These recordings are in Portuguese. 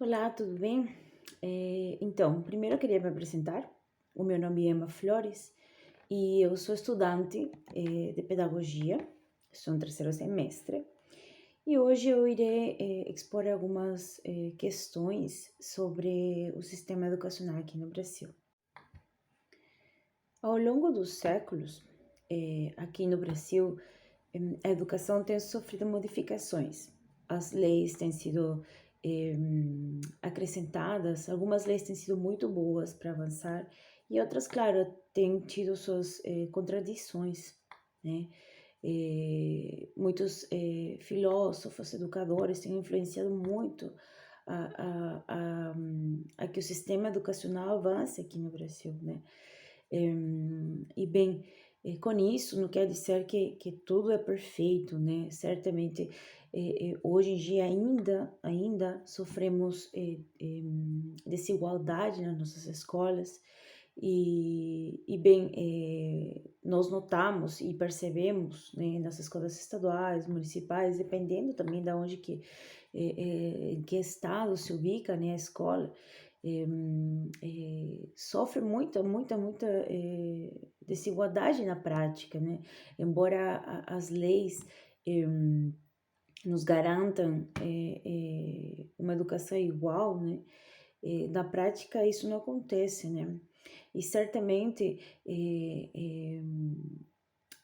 Olá, tudo bem? Então, primeiro eu queria me apresentar. O meu nome é Emma Flores e eu sou estudante de pedagogia, estou no terceiro semestre. E hoje eu irei expor algumas questões sobre o sistema educacional aqui no Brasil. Ao longo dos séculos, aqui no Brasil, a educação tem sofrido modificações. As leis têm sido acrescentadas, algumas leis têm sido muito boas para avançar e outras, claro, têm tido suas contradições, né? Muitos filósofos, educadores têm influenciado muito a que o sistema educacional avance aqui no Brasil, né? E bem, com isso não quer dizer que tudo é perfeito, né? Certamente, hoje em dia ainda sofremos desigualdade nas nossas escolas e bem, nós notamos e percebemos, né, nas escolas estaduais, municipais, dependendo também de onde em que estado se ubica, né, a escola, sofre muita desigualdade na prática, né? Embora as leis nos garantam uma educação igual, né? Na prática isso não acontece, né? E certamente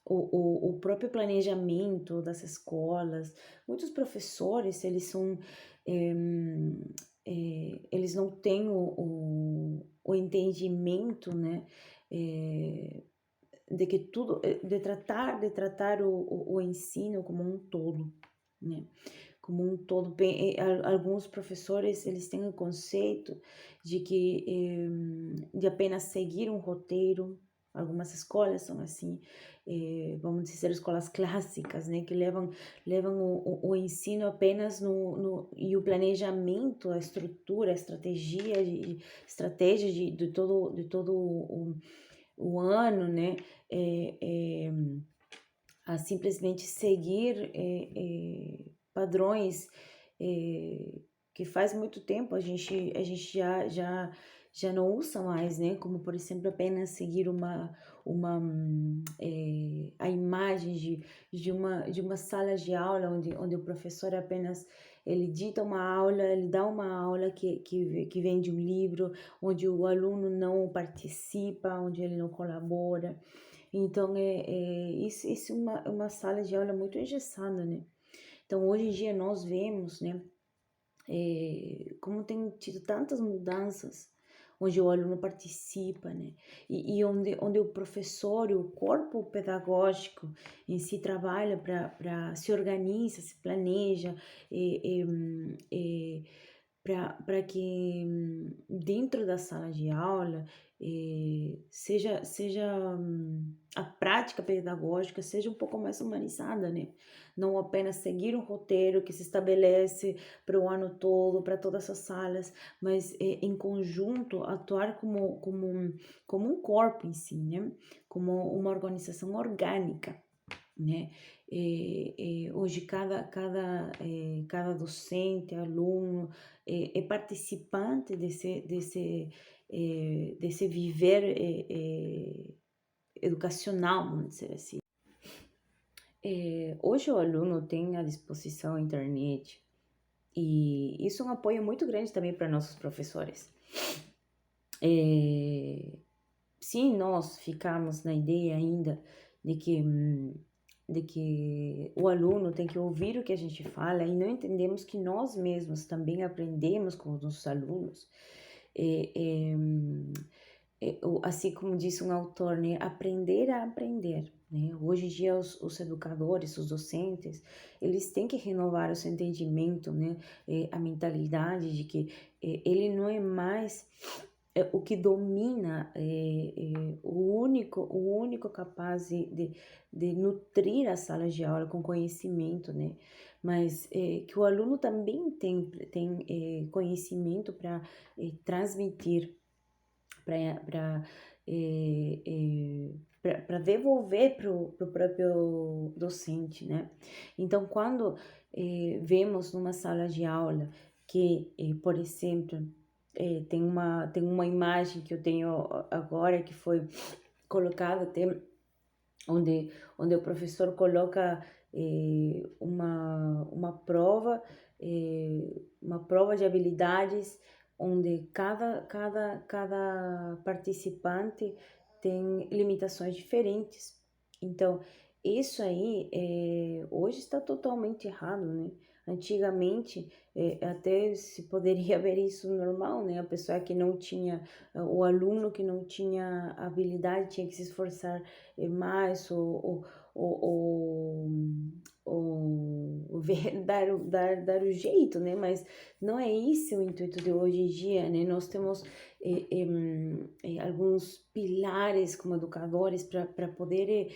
o próprio planejamento das escolas, muitos professores, eles não têm o entendimento, né, de que tudo, de tratar o ensino como um todo, né, como um todo. Bem, alguns professores, eles têm o conceito de que, de apenas seguir um roteiro. Algumas escolas são assim, vamos dizer, escolas clássicas, né, que levam o ensino apenas e o planejamento, a estrutura, a estratégia de todo o ano, né, é, é, a simplesmente seguir padrões que faz muito tempo a gente já não usa mais, né? Como, por exemplo, apenas seguir a imagem de uma sala de aula onde o professor apenas ele dita uma aula, ele dá uma aula que vem de um livro, onde o aluno não participa, onde ele não colabora. Então, isso é uma sala de aula muito engessada, né? Então, hoje em dia nós vemos, né, como tem tido tantas mudanças, onde o aluno participa, né? E onde o professor e o corpo pedagógico em si trabalha se organiza, se planeja, para que dentro da sala de aula seja a prática pedagógica seja um pouco mais humanizada, né? Não apenas seguir um roteiro que se estabelece para o ano todo, para todas as salas, mas em conjunto atuar como um corpo em si, né? Como uma organização orgânica, né? Hoje cada docente, aluno é participante desse viver educacional, vamos dizer assim. Hoje o aluno tem à disposição a internet e isso é um apoio muito grande também para nossos professores. Se nós ficarmos na ideia ainda de que o aluno tem que ouvir o que a gente fala e não entendemos que nós mesmos também aprendemos com os nossos alunos, assim como disse um autor, né, aprender a aprender. Né? Hoje em dia os educadores, os docentes, eles têm que renovar o seu entendimento, né, a mentalidade de que ele não é mais o que domina, o único capaz de nutrir a sala de aula com conhecimento, né? Mas que o aluno também tem conhecimento para transmitir, para devolver para o próprio docente, né? Então, quando vemos numa sala de aula que, por exemplo, tem uma imagem que eu tenho agora que foi colocada até onde, onde o professor coloca uma prova de habilidades, onde cada participante tem limitações diferentes. Então, isso aí hoje está totalmente errado, né? Antigamente, até se poderia ver isso normal, né? A pessoa que não tinha, o aluno que não tinha habilidade tinha que se esforçar mais ou ver, dar o jeito, né? Mas não é isso o intuito de hoje em dia, né? Nós temos alguns pilares como educadores para poder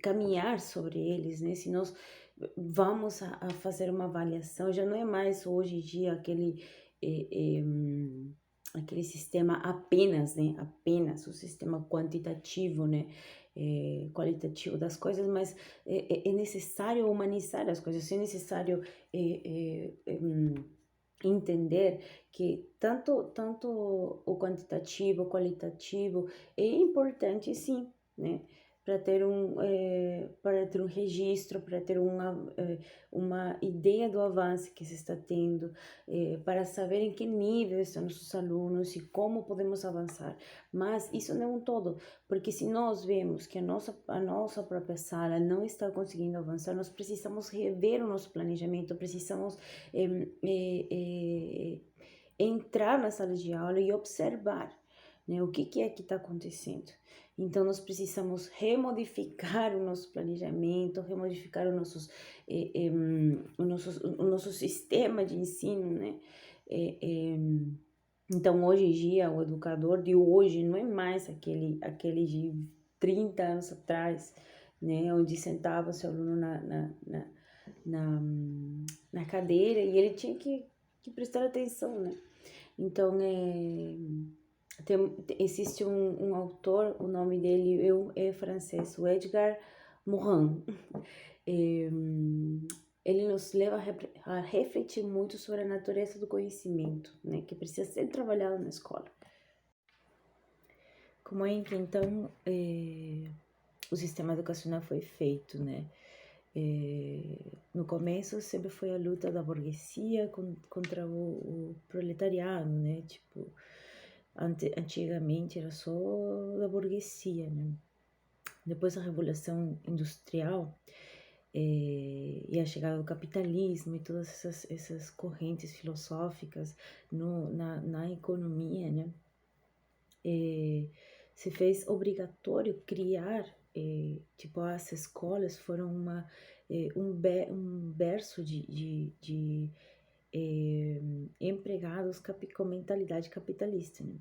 caminhar sobre eles, né? Se nós vamos a fazer uma avaliação, já não é mais hoje em dia aquele sistema apenas, né? Apenas o sistema quantitativo, né? Qualitativo das coisas, mas é necessário humanizar as coisas, é necessário entender que tanto o quantitativo, o qualitativo é importante, sim, né? Para ter um registro, para ter uma ideia do avanço que se está tendo, para saber em que nível estão nossos alunos e como podemos avançar. Mas isso não é um todo, porque se nós vemos que a nossa própria sala não está conseguindo avançar, nós precisamos rever o nosso planejamento, precisamos entrar na sala de aula e observar, né, o que é que está acontecendo. Então, nós precisamos remodificar o nosso planejamento, remodificar o nosso sistema de ensino, né? Então, hoje em dia, o educador de hoje não é mais aquele de 30 anos atrás, né? Onde sentava seu aluno na, na cadeira e ele tinha que prestar atenção, né? Então, existe um autor, o nome dele é francês, o Edgar Morin. Ele nos leva a refletir muito sobre a natureza do conhecimento, né, que precisa ser trabalhado na escola. Como é que, então, o sistema educacional foi feito, né? No começo sempre foi a luta da burguesia contra o proletariado, né? Tipo, antigamente era só da burguesia, né? Depois da Revolução Industrial e a chegada do capitalismo e todas essas correntes filosóficas na economia, né? Se fez obrigatório criar, tipo, as escolas foram um berço de empregados com mentalidade capitalista, né?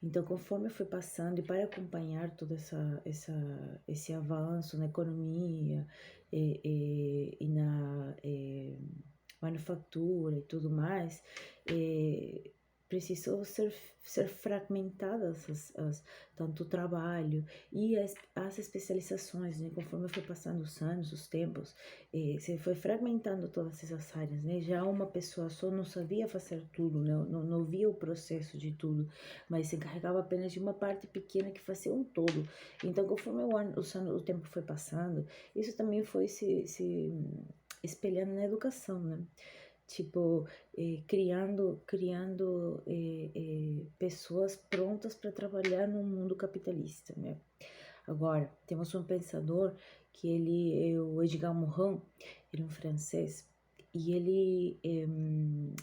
Então, conforme foi passando e para acompanhar todo esse avanço na economia e na manufatura e tudo mais, precisou ser fragmentadas tanto o trabalho e as especializações, né? Conforme foi passando os anos, os tempos, se foi fragmentando todas essas áreas, né? Já uma pessoa só não sabia fazer tudo, né? Não via o processo de tudo, mas se encarregava apenas de uma parte pequena que fazia um todo. Então, conforme o tempo foi passando, isso também foi se espelhando na educação, né? Tipo, criando pessoas prontas para trabalhar no mundo capitalista, né? Agora, temos um pensador que ele é o Edgar Morin, ele é um francês, e ele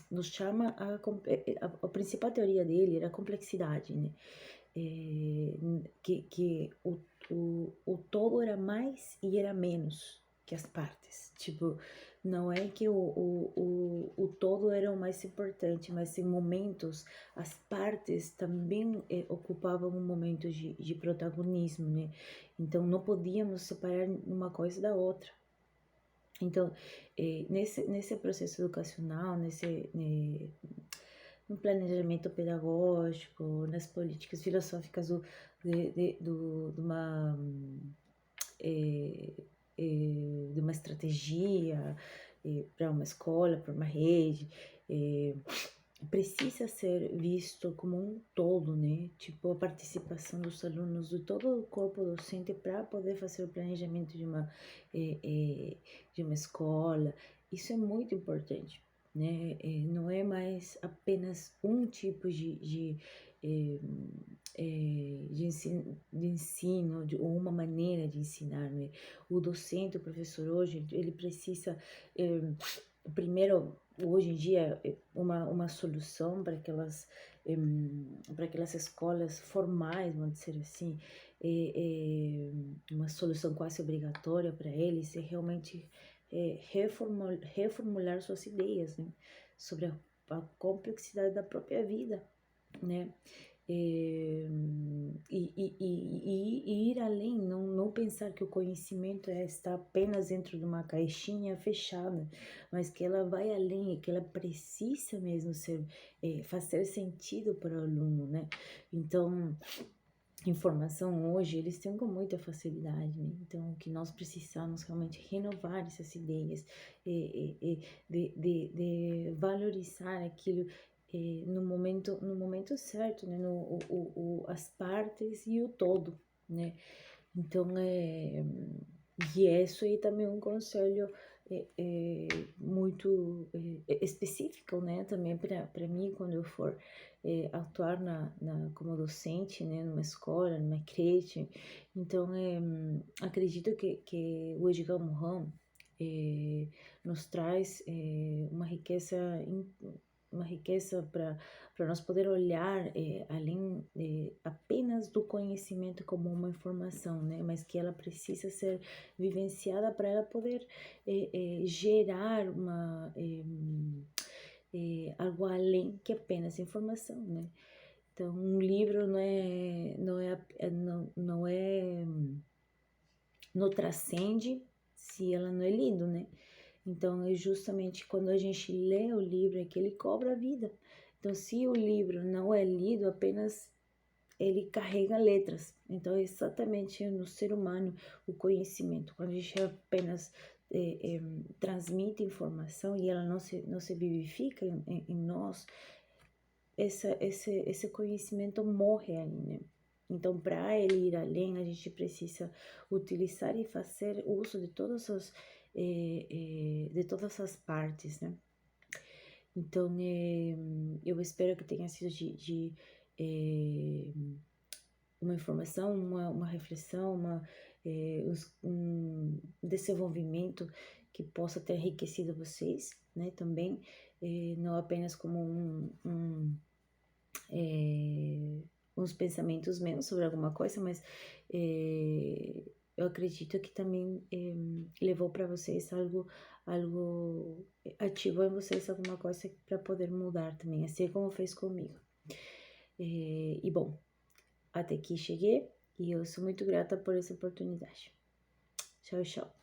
nos chama a principal teoria dele era a complexidade, né? Que o todo era mais e era menos que as partes. Tipo, não é que o todo era o mais importante, mas em momentos as partes também ocupavam um momento de protagonismo, né? Então não podíamos separar uma coisa da outra. Então, nesse processo educacional, no planejamento pedagógico, nas políticas filosóficas de uma estratégia, para uma escola, para uma rede, precisa ser visto como um todo, né? Tipo, a participação dos alunos, de todo o corpo docente para poder fazer o planejamento de uma escola. Isso é muito importante, né? Não é mais apenas um tipo eh, de ensino ou uma maneira de ensinar, né? O docente, o professor hoje, ele precisa, primeiro, hoje em dia, uma solução para aquelas escolas formais, vamos dizer assim, uma solução quase obrigatória para eles é realmente reformular suas ideias, né? Sobre a complexidade da própria vida, né? E ir além, não pensar que o conhecimento está apenas dentro de uma caixinha fechada, mas que ela vai além, que ela precisa mesmo fazer sentido para o aluno, né? Então, informação hoje eles têm com muita facilidade, né? Então, o que nós precisamos realmente renovar essas ideias, de valorizar aquilo no momento certo, né? As partes e o todo, né? Então, e isso aí também é um conselho muito específico, né? Também para mim, quando eu for atuar como docente, né? Numa escola, numa creche. Então, acredito que o Edgar Morin nos traz uma riqueza para nós poder olhar além apenas do conhecimento como uma informação, né? Mas que ela precisa ser vivenciada para ela poder gerar algo além que apenas informação, né? Então, um livro não transcende se ela não é lido, né? Então, é justamente quando a gente lê o livro é que ele cobra a vida. Então, se o livro não é lido, apenas ele carrega letras. Então, é exatamente no ser humano o conhecimento. Quando a gente apenas transmite informação e ela não se vivifica em nós, esse conhecimento morre ali, né? Então, para ele ir além, a gente precisa utilizar e fazer uso de todas as partes, né? Então, eu espero que tenha sido de uma informação, uma reflexão, um desenvolvimento que possa ter enriquecido vocês, né? Também, não apenas como uns pensamentos meus sobre alguma coisa, mas eu acredito que também levou para vocês algo ativou em vocês alguma coisa para poder mudar também, assim como fez comigo. E bom, até aqui cheguei e eu sou muito grata por essa oportunidade. Tchau, tchau.